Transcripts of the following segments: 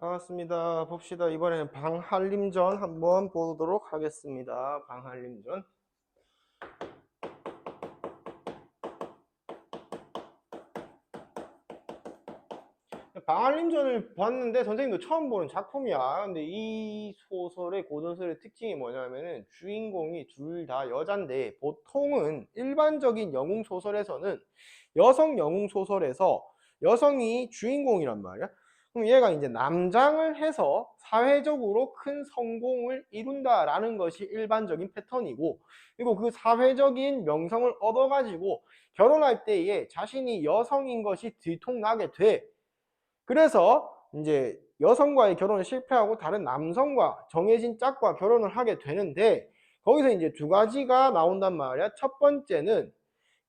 반갑습니다. 봅시다. 이번에는 방한림전 한번 보도록 하겠습니다. 방한림전. 방한림전을 봤는데 선생님도 처음 보는 작품이야. 근데 이 소설의 고전설의 특징이 뭐냐면은 주인공이 둘 다 여잔데, 보통은 일반적인 영웅 소설에서는 여성 영웅 소설에서 여성이 주인공이란 말이야. 그럼 얘가 이제 남장을 해서 사회적으로 큰 성공을 이룬다라는 것이 일반적인 패턴이고, 그리고 그 사회적인 명성을 얻어가지고 결혼할 때에 자신이 여성인 것이 들통나게 돼. 그래서 이제 여성과의 결혼을 실패하고 다른 남성과 정해진 짝과 결혼을 하게 되는데, 거기서 이제 두 가지가 나온단 말이야. 첫 번째는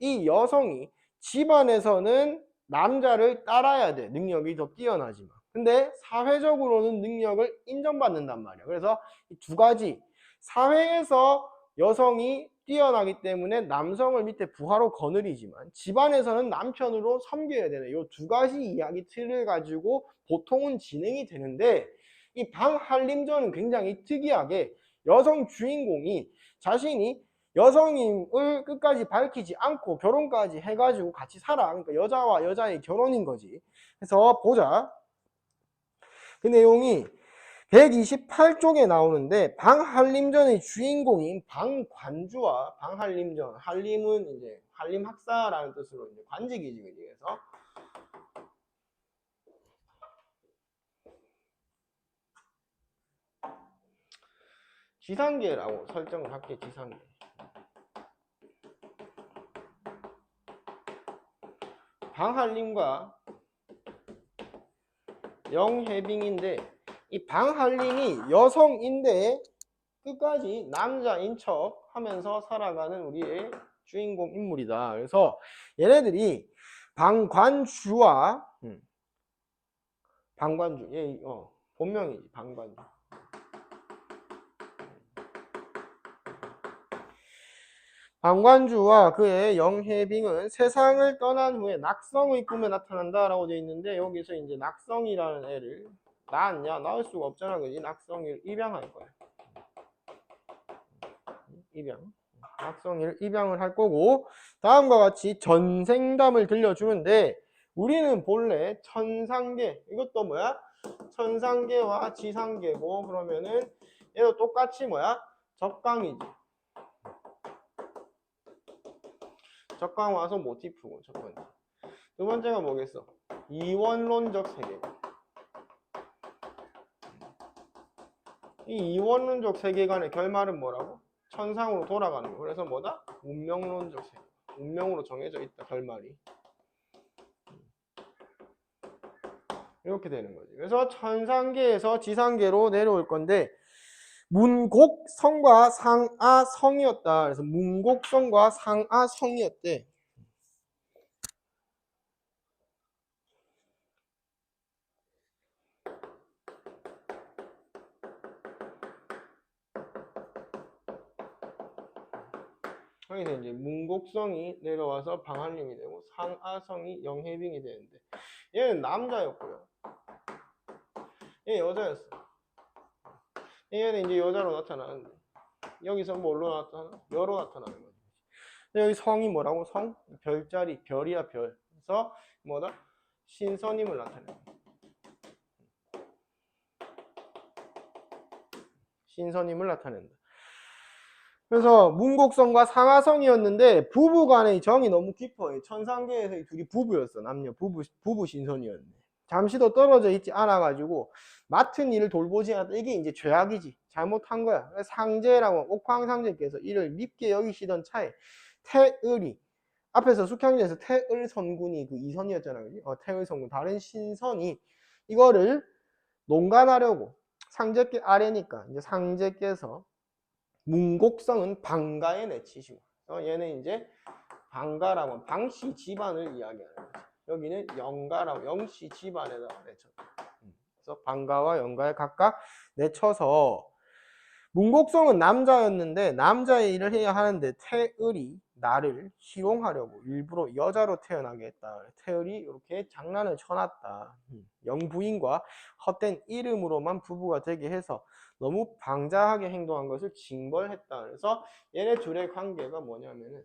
이 여성이 집안에서는 남자를 따라야 돼. 능력이 더 뛰어나지만. 근데 사회적으로는 능력을 인정받는단 말이야. 그래서 이 두 가지, 사회에서 여성이 뛰어나기 때문에 남성을 밑에 부하로 거느리지만 집안에서는 남편으로 섬겨야 되는 이 두 가지 이야기 틀을 가지고 보통은 진행이 되는데, 이 방한림전은 굉장히 특이하게 여성 주인공이 자신이 여성임을 끝까지 밝히지 않고 결혼까지 해가지고 같이 살아. 그러니까 여자와 여자의 결혼인 거지. 그래서 보자. 그 내용이 128쪽에 나오는데, 방한림전의 주인공인 방관주와 방한림전, 한림은 이제 한림학사라는 뜻으로 이제 관직이지, 그지? 그래서 지상계라고 설정을 할게. 지상계. 방한림과 영혜빙인데, 이 방한림이 여성인데 끝까지 남자인 척 하면서 살아가는 우리의 주인공 인물이다. 그래서 얘네들이 방관주와 방관주, 얘 본명이지, 방관주. 방관주와 그의 영혜빙은 세상을 떠난 후에 낙성의 꿈에 나타난다라고 되어 있는데, 여기서 이제 낙성이라는 애를 낳았냐? 낳을 수가 없잖아, 그지? 낙성이를 입양할 거야. 입양. 낙성이를 입양을 할 거고, 다음과 같이 전생담을 들려주는데, 우리는 본래 천상계, 이것도 뭐야? 천상계와 지상계고, 그러면은 얘도 똑같이 뭐야? 적강이지. 적강 와서 모티프고, 첫 번째. 두 번째가 뭐겠어? 이원론적 세계관. 이 이원론적 세계관의 결말은 뭐라고? 천상으로 돌아가는 거. 그래서 뭐다? 운명론적 세계. 운명으로 정해져 있다, 결말이. 이렇게 되는 거지. 그래서 천상계에서 지상계로 내려올 건데, 문곡성과 상아성이었다. 그래서 문곡성과 상아성이었대. 여기서 이제 문곡성이 내려와서 방한림이 되고 상아성이 영혜빙이 되는데, 얘는 남자였고요. 얘 여자였어. 얘는 이제 여자로 나타나는데, 여기서 뭘로 나타나? 여로 나타나는 거지. 여기 성이 뭐라고? 성? 별자리, 별이야, 별. 그래서 뭐다? 신선임을 나타내는 거야. 신선임을 나타낸다. 그래서 문곡성과 상하성이었는데 부부 간의 정이 너무 깊어. 천상계에서 이 둘이 부부였어. 남녀 부부 신선이었네. 잠시도 떨어져 있지 않아가지고 맡은 일을 돌보지 않았다. 이게 이제 죄악이지. 잘못한 거야. 상제라고 옥황상제께서 이를 밉게 여기시던 차에 태을이, 앞에서 숙향전에서 태을선군이 그 이선이었잖아, 그지? 태을선군, 다른 신선이 이거를 농간하려고, 상제께 아래니까 이제 상제께서 문곡성은 방가에 내치시고, 얘는 이제 방가라고 방씨 집안을 이야기하는 거지. 여기는 영가라고 영씨 집안에다가 내쳤다. 그래서 방가와 영가에 각각 내쳐서 문곡성은 남자였는데 남자의 일을 해야 하는데 태을이 나를 희롱하려고 일부러 여자로 태어나게 했다. 태을이 이렇게 장난을 쳐놨다. 영부인과 헛된 이름으로만 부부가 되게 해서 너무 방자하게 행동한 것을 징벌했다. 그래서 얘네 둘의 관계가 뭐냐면은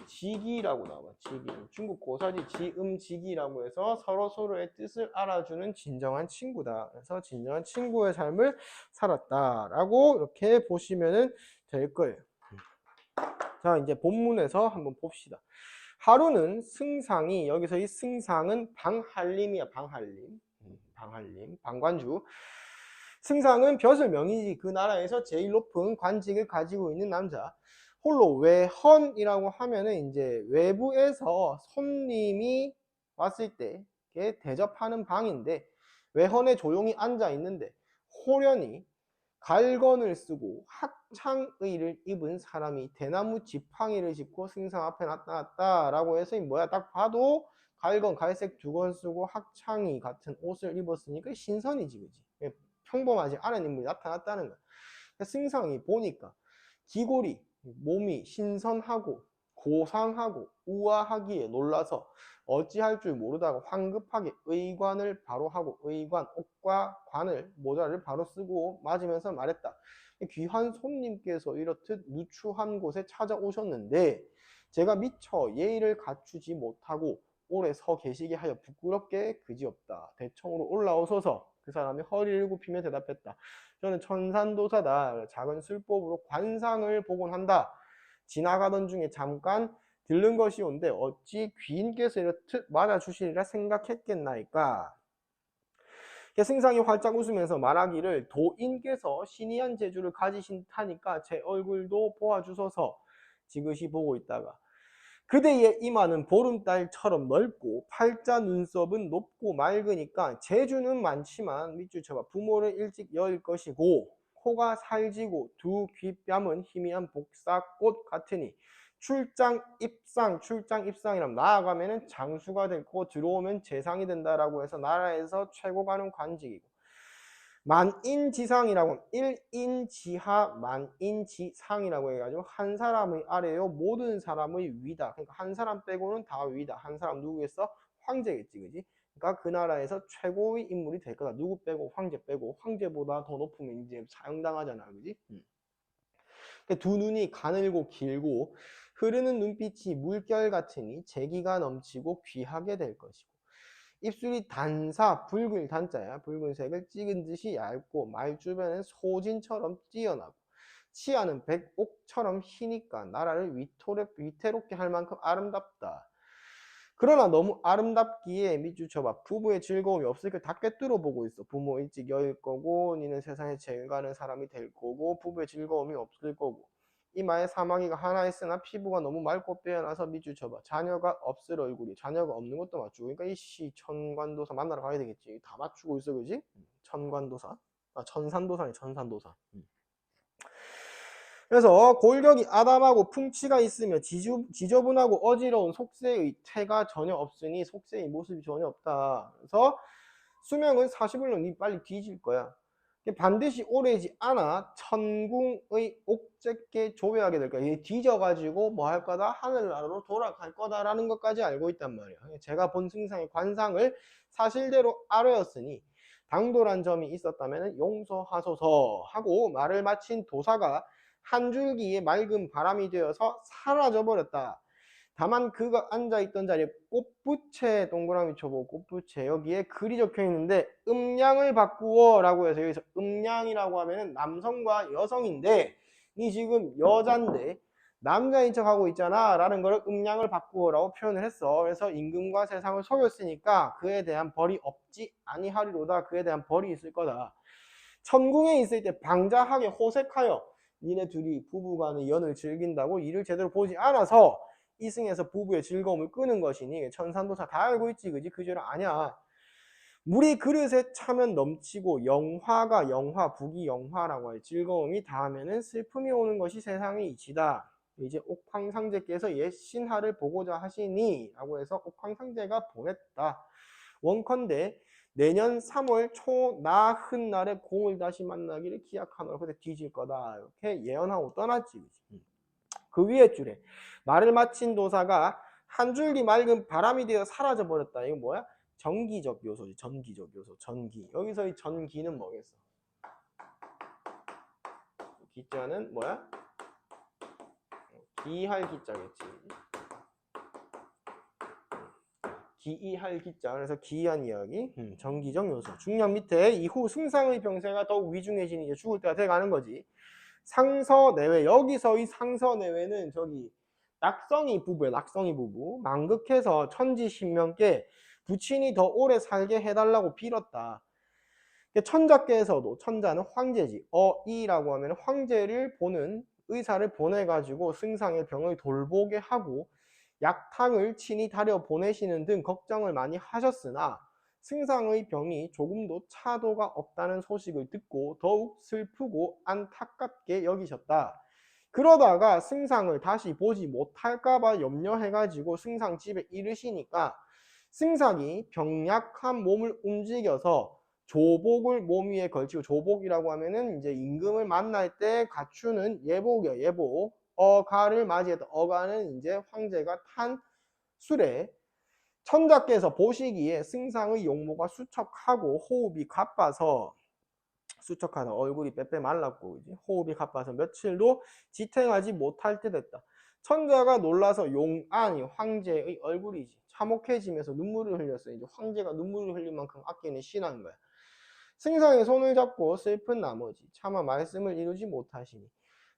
직이라고 나와. 직이. 중국 고사지 지음직이라고 해서 서로 서로의 뜻을 알아주는 진정한 친구다. 그래서 진정한 친구의 삶을 살았다라고 이렇게 보시면 될 거예요. 자, 이제 본문에서 한번 봅시다. 하루는 승상이, 여기서 이 승상은 방할림이야. 방할림. 방할림. 방관주. 승상은 벼슬명이지. 그 나라에서 제일 높은 관직을 가지고 있는 남자. 홀로 외헌이라고 하면은 이제 외부에서 손님이 왔을 때 대접하는 방인데, 외헌에 조용히 앉아 있는데 호련히 갈건을 쓰고 학창의를 입은 사람이 대나무 지팡이를 짚고 승상 앞에 나타났다라고 해서 뭐야, 딱 봐도 갈건, 갈색 두건 쓰고 학창의 같은 옷을 입었으니까 신선이지, 그지? 평범하지 않은 인물이 나타났다는 거야. 승상이 보니까 기골이 몸이 신선하고 고상하고 우아하기에 놀라서 어찌할 줄 모르다가 황급하게 의관을 바로 하고, 의관, 옷과 관을, 모자를 바로 쓰고 맞으면서 말했다. 귀한 손님께서 이렇듯 누추한 곳에 찾아오셨는데 제가 미처 예의를 갖추지 못하고 오래 서 계시게 하여 부끄럽게 그지없다. 대청으로 올라오소서. 그 사람이 허리를 굽히며 대답했다. 저는 천산도사다. 작은 술법으로 관상을 보곤 한다. 지나가던 중에 잠깐 들른 것이온데 어찌 귀인께서 이렇듯 맞아주시리라 생각했겠나이까. 승상이 활짝 웃으면서 말하기를 도인께서 신이한 재주를 가지신 듯하니까 제 얼굴도 보아주소서. 지그시 보고 있다가 그대의 이마는 보름달처럼 넓고 팔자 눈썹은 높고 맑으니까 재주는 많지만 밑줄 쳐봐. 부모를 일찍 여일 것이고 코가 살지고 두 귓뺨은 희미한 복사꽃 같으니 출장 입상이라면 나아가면 장수가 되고 들어오면 재상이 된다라고 해서 나라에서 최고 가는 관직이고, 만인지상이라고, 1인지하 만인지상이라고 해가지고 한 사람의 아래요 모든 사람의 위다. 그러니까 한 사람 빼고는 다 위다. 한 사람 누구겠어? 황제겠지, 그지? 그러니까 그 나라에서 최고의 인물이 될 거다. 누구 빼고? 황제 빼고. 황제보다 더 높으면 이제 사형당하잖아, 그지? 두 눈이 가늘고 길고 흐르는 눈빛이 물결 같으니 재기가 넘치고 귀하게 될 것이고, 입술이 단사, 붉은 단자야. 붉은색을 찍은 듯이 얇고 말주변은 소진처럼 찌어나고 치아는 백옥처럼 희니까 나라를 위태롭게 할 만큼 아름답다. 그러나 너무 아름답기에 밑줄 쳐봐. 부부의 즐거움이 없으니까 다 꿰뚫어 보고 있어. 부모 일찍 여일 거고 니는 세상에 제일 가는 사람이 될 거고 부부의 즐거움이 없을 거고 이마에 사마귀가 하나 있으나 피부가 너무 맑고 빼어나서 밑줄 쳐봐. 자녀가 없을 얼굴이, 자녀가 없는 것도 맞추고, 그러니까 이씨 천관도사 만나러 가야 되겠지. 다 맞추고 있어, 그지? 천관도사, 천산도사네. 천산도사. 그래서 골격이 아담하고 풍치가 있으며 지저분하고 어지러운 속세의 태가 전혀 없으니, 속세의 모습이 전혀 없다. 그래서 수명은 40을 빨리 뒤질 거야. 반드시 오래지 않아 천궁의 옥제께 조회하게 될 거야. 이게 뒤져가지고 뭐 할 거다? 하늘나라로 돌아갈 거다라는 것까지 알고 있단 말이야. 제가 본 승상의 관상을 사실대로 알아였으니 당돌한 점이 있었다면 용서하소서 하고 말을 마친 도사가 한 줄기의 맑은 바람이 되어서 사라져 버렸다. 다만 그가 앉아있던 자리에 꽃부채, 동그라미 쳐보고 꽃부채, 여기에 글이 적혀 있는데 음량을 바꾸어 라고 해서, 여기서 음량이라고 하면 남성과 여성인데 니 지금 여잔데 남자인 척 하고 있잖아 라는 거를 음량을 바꾸어 라고 표현을 했어. 그래서 임금과 세상을 속였으니까 그에 대한 벌이 없지 아니하리로다. 그에 대한 벌이 있을 거다. 천궁에 있을 때 방자하게 호색하여 니네 둘이 부부간의 연을 즐긴다고 일을 제대로 보지 않아서 이승에서 부부의 즐거움을 끄는 것이니 천산도사 다 알고 있지, 그지? 그 죄를 아냐. 물이 그릇에 차면 넘치고 영화가 영화, 북이 영화라고 할 즐거움이 닿으면 슬픔이 오는 것이 세상의 이치다. 이제 옥황상제께서 옛 신하를 보고자 하시니 라고 해서 옥황상제가 보냈다. 원컨대 내년 3월 초 나흔 날에 공을 다시 만나기를 기약하노라. 그때 뒤질 거다. 이렇게 예언하고 떠났지. 그 위에 줄에 말을 마친 도사가 한 줄기 맑은 바람이 되어 사라져 버렸다. 이거 뭐야? 전기적 요소지. 전기적 요소. 전기. 여기서 이 전기는 뭐겠어? 기자는 뭐야? 기할 기자겠지. 기이할 기자. 그래서 기이한 이야기. 전기적 요소. 중년 밑에 이후 승상의 병세가 더욱 위중해지니 이제 죽을 때가 돼가는 거지. 상서내외. 여기서 이 상서내외는 저기 낙성이 부부야. 낙성이 부부. 만극해서 천지신명께 부친이 더 오래 살게 해달라고 빌었다. 천자께서도 천자는 황제지. 어이라고 하면 황제를 보는 의사를 보내가지고 승상의 병을 돌보게 하고 약탕을 친히 다려 보내시는 등 걱정을 많이 하셨으나 승상의 병이 조금도 차도가 없다는 소식을 듣고 더욱 슬프고 안타깝게 여기셨다. 그러다가 승상을 다시 보지 못할까봐 염려해가지고 승상 집에 이르시니까 승상이 병약한 몸을 움직여서 조복을 몸 위에 걸치고, 조복이라고 하면은 이제 임금을 만날 때 갖추는 예복이야. 예복. 어가를 맞이했다. 어가는 이제 황제가 탄 수레. 천자께서 보시기에 승상의 용모가 수척하고 호흡이 가빠서, 수척하다 얼굴이 빼빼 말랐고 그지? 호흡이 가빠서 며칠도 지탱하지 못할 때 됐다. 천자가 놀라서 용안이 황제의 얼굴이지 참혹해지면서 눈물을 흘렸어요. 이제 황제가 눈물을 흘릴 만큼 아끼는 신한 거야. 승상의 손을 잡고 슬픈 나머지 차마 말씀을 이루지 못하시니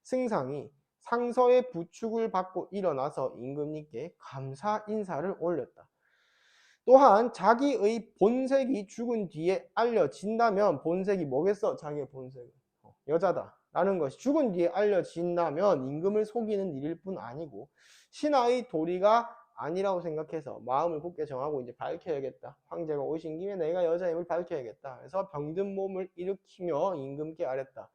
승상이 상서의 부축을 받고 일어나서 임금님께 감사 인사를 올렸다. 또한 자기의 본색이 죽은 뒤에 알려진다면, 본색이 뭐겠어? 자기의 본색은 여자다 라는 것이 죽은 뒤에 알려진다면 임금을 속이는 일일 뿐 아니고 신하의 도리가 아니라고 생각해서 마음을 굳게 정하고 이제 밝혀야겠다. 황제가 오신 김에 내가 여자임을 밝혀야겠다. 그래서 병든 몸을 일으키며 임금께 아랬다.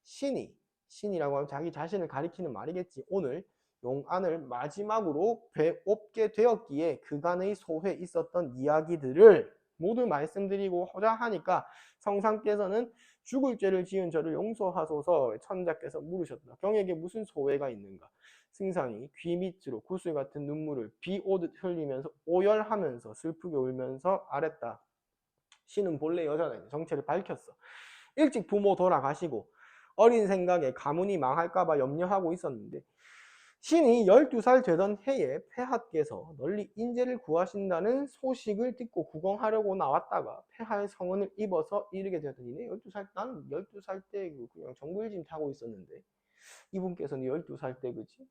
신이라고 하면 자기 자신을 가리키는 말이겠지. 오늘 용안을 마지막으로 뵙게 되었기에 그간의 소회에 있었던 이야기들을 모두 말씀드리고자 하니까 성상께서는 죽을 죄를 지은 저를 용서하소서. 천자께서 물으셨다. 경에게 무슨 소회가 있는가? 승상이 귀 밑으로 구슬 같은 눈물을 비 오듯 흘리면서 오열하면서 슬프게 울면서 아랬다. 신은 본래 여자다. 정체를 밝혔어. 일찍 부모 돌아가시고 어린 생각에 가문이 망할까봐 염려하고 있었는데 신이 12살 되던 해에 폐하께서 널리 인재를 구하신다는 소식을 듣고 구경하려고 나왔다가 폐하의 성은을 입어서 이르게 되더니 12살, 나는 12살 때 그냥 정글짐 타고 있었는데 이분께서는 12살 때 그지?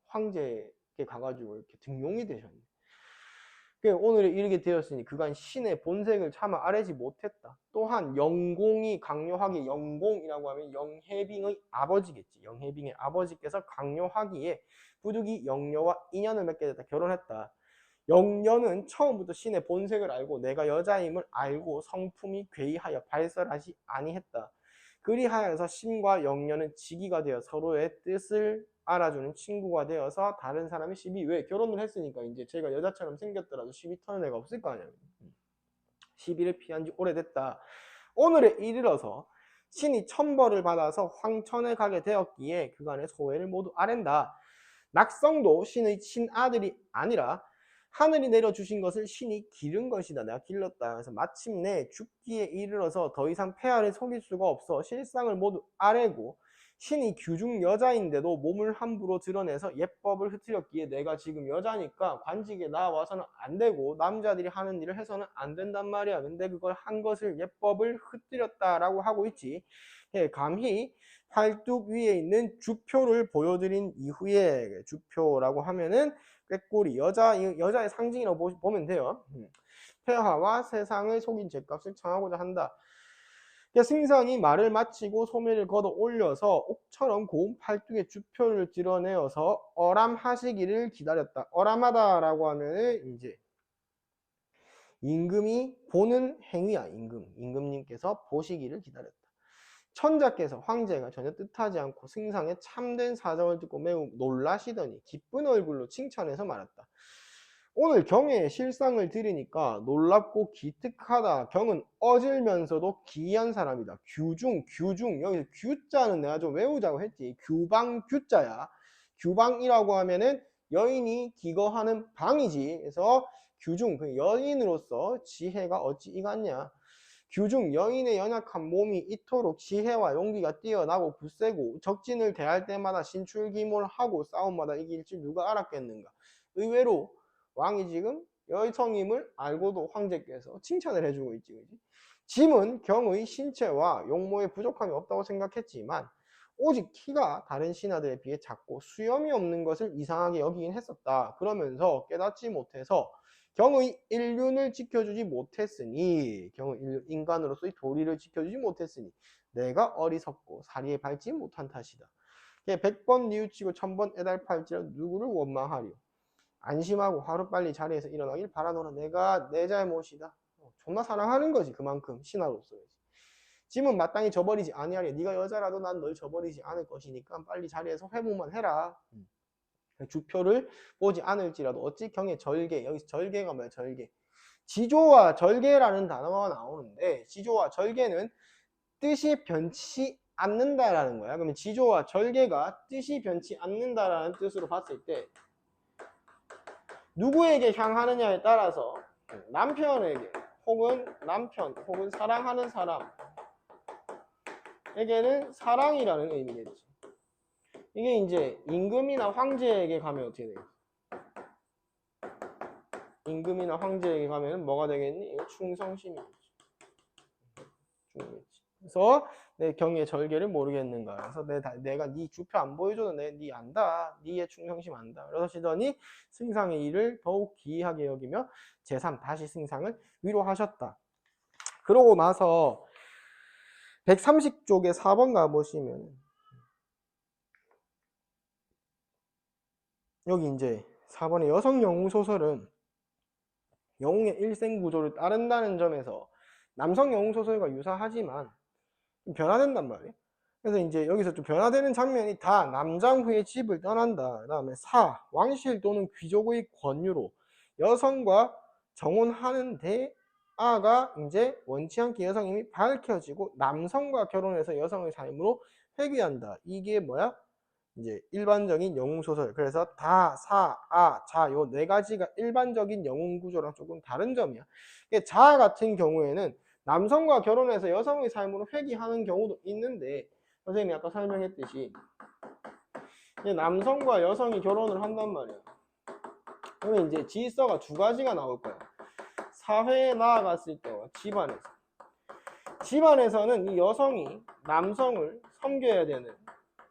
황제께 가가지고 이렇게 등용이 되셨네. 오늘에 이르게 되었으니 그간 신의 본색을 차마 아뢰지 못했다. 또한 영공이 강요하기에, 영공이라고 하면 영해빙의 아버지겠지. 영해빙의 아버지께서 강요하기에 부득이 영녀와 인연을 맺게 됐다. 결혼했다. 영녀는 처음부터 신의 본색을 알고 내가 여자임을 알고 성품이 괴이하여 발설하지 아니했다. 그리하여서 신과 영녀는 지기가 되어 서로의 뜻을 알아주는 친구가 되어서 다른 사람이 시비, 왜? 결혼을 했으니까 이제 제가 여자처럼 생겼더라도 시비 터는 애가 없을 거 아니야. 시비를 피한 지 오래됐다. 오늘에 이르러서 신이 천벌을 받아서 황천에 가게 되었기에 그간의 소회를 모두 아랜다. 낙성도 신의 친아들이 아니라 하늘이 내려주신 것을 신이 기른 것이다. 내가 길렀다. 그래서 마침내 죽기에 이르러서 더 이상 폐하를 속일 수가 없어 실상을 모두 아뢰고 신이 규중 여자인데도 몸을 함부로 드러내서 예법을 흐트렸기에 내가 지금 여자니까 관직에 나와서는 안 되고 남자들이 하는 일을 해서는 안 된단 말이야. 근데 그걸 한 것을 예법을 흐트렸다라고 하고 있지. 감히 팔뚝 위에 있는 주표를 보여드린 이후에, 주표라고 하면은 꾀꼬리, 여자의 상징이라고 보면 돼요. 폐하와 세상을 속인 죄값을 청하고자 한다. 승상이 말을 마치고 소매를 걷어 올려서 옥처럼 고운 팔뚝에 주표를 드러내어서 어람하시기를 기다렸다. 어람하다라고 하면은 이제 임금이 보는 행위야. 임금님께서 보시기를 기다렸다. 천자께서 황제가 전혀 뜻하지 않고 승상의 참된 사정을 듣고 매우 놀라시더니 기쁜 얼굴로 칭찬해서 말했다. 오늘 경의 실상을 들으니까 놀랍고 기특하다. 경은 어질면서도 기이한 사람이다. 규중. 여기서 규자는 내가 좀 외우자고 했지. 규방 규자야. 규방이라고 하면은 여인이 기거하는 방이지. 그래서 규중, 그 여인으로서 지혜가 어찌 이같냐. 규중, 여인의 연약한 몸이 이토록 지혜와 용기가 뛰어나고 굳세고 적진을 대할 때마다 신출기몰하고 싸움마다 이길 줄 누가 알았겠는가. 의외로 왕이 지금 여성임을 알고도 황제께서 칭찬을 해주고 있지. 그지? 짐은 경의 신체와 용모에 부족함이 없다고 생각했지만 오직 키가 다른 신하들에 비해 작고 수염이 없는 것을 이상하게 여기긴 했었다. 그러면서 깨닫지 못해서 경의 인륜을 지켜주지 못했으니, 경의 인간으로서의 도리를 지켜주지 못했으니 내가 어리석고 사리에 밟지 못한 탓이다. 100번 뉘우치고 1000번 애달팔지라도 누구를 원망하리요. 안심하고 하루빨리 자리에서 일어나길 바라노라. 내가 내 잘못이다. 존나 사랑하는 거지. 그만큼 신하로서. 짐은 마땅히 저버리지 아니하리. 네가 여자라도 난 널 저버리지 않을 것이니까 빨리 자리에서 회복만 해라. 주표를 보지 않을지라도 어찌 경의 절개. 여기서 절개가 뭐야? 절개. 지조와 절개라는 단어가 나오는데 지조와 절개는 뜻이 변치 않는다라는 거야. 그러면 지조와 절개가 뜻이 변치 않는다라는 뜻으로 봤을 때 누구에게 향하느냐에 따라서 남편에게 혹은 남편 혹은 사랑하는 사람에게는 사랑이라는 의미겠지. 이게 이제 임금이나 황제에게 가면 어떻게 되겠지? 임금이나 황제에게 가면 뭐가 되겠니? 충성심이겠지. 그래서 내 경의 절개를 모르겠는가. 그래서 내가 네 주표 안 보여줘도 네 안다. 네의 충성심 안다. 그러시더니 승상의 일을 더욱 기이하게 여기며 제3 다시 승상을 위로하셨다. 그러고 나서 130쪽에 4번 가보시면 여기 이제 4번의 여성 영웅 소설은 영웅의 일생 구조를 따른다는 점에서 남성 영웅 소설과 유사하지만 변화된단 말이에요. 그래서 이제 여기서 좀 변화되는 장면이 다 남장 후에 집을 떠난다. 그 다음에 왕실 또는 귀족의 권유로 여성과 정혼하는데 아가 이제 원치 않게 여성임이 밝혀지고 남성과 결혼해서 여성의 삶으로 회귀한다. 이게 뭐야? 이제 일반적인 영웅 소설. 그래서 요 네 가지가 일반적인 영웅 구조랑 조금 다른 점이야. 자 같은 경우에는 남성과 결혼해서 여성의 삶으로 회귀하는 경우도 있는데 선생님이 아까 설명했듯이 남성과 여성이 결혼을 한단 말이야. 그러면 이제 질서가 두 가지가 나올 거야. 사회에 나아갔을 때와 집안에서는 이 여성이 남성을 섬겨야 되는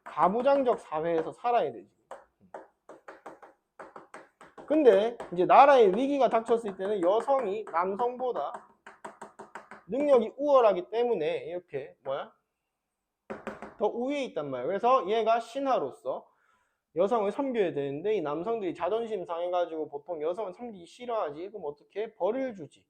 가부장적 사회에서 살아야 되지. 근데 이제 나라에 위기가 닥쳤을 때는 여성이 남성보다 능력이 우월하기 때문에 이렇게 더 우위에 있단 말이에요. 그래서 얘가 신하로서 여성을 섬겨야 되는데 이 남성들이 자존심 상해가지고 보통 여성을 섬기기 싫어하지. 그럼 어떻게? 벌을 주지.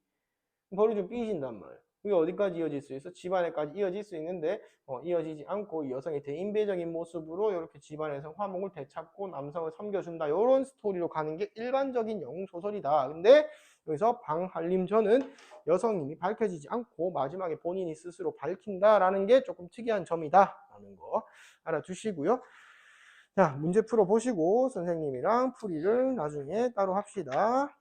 벌을 좀 삐진단 말이에요. 그게 어디까지 이어질 수 있어? 집안에까지 이어질 수 있는데 이어지지 않고 여성의 대인배적인 모습으로 이렇게 집안에서 화목을 되찾고 남성을 섬겨준다. 이런 스토리로 가는 게 일반적인 영웅 소설이다. 근데 여기서 방한림전은 여성임이 밝혀지지 않고 마지막에 본인이 스스로 밝힌다라는 게 조금 특이한 점이다 라는 거 알아두시고요. 자, 문제 풀어보시고 선생님이랑 풀이를 나중에 따로 합시다.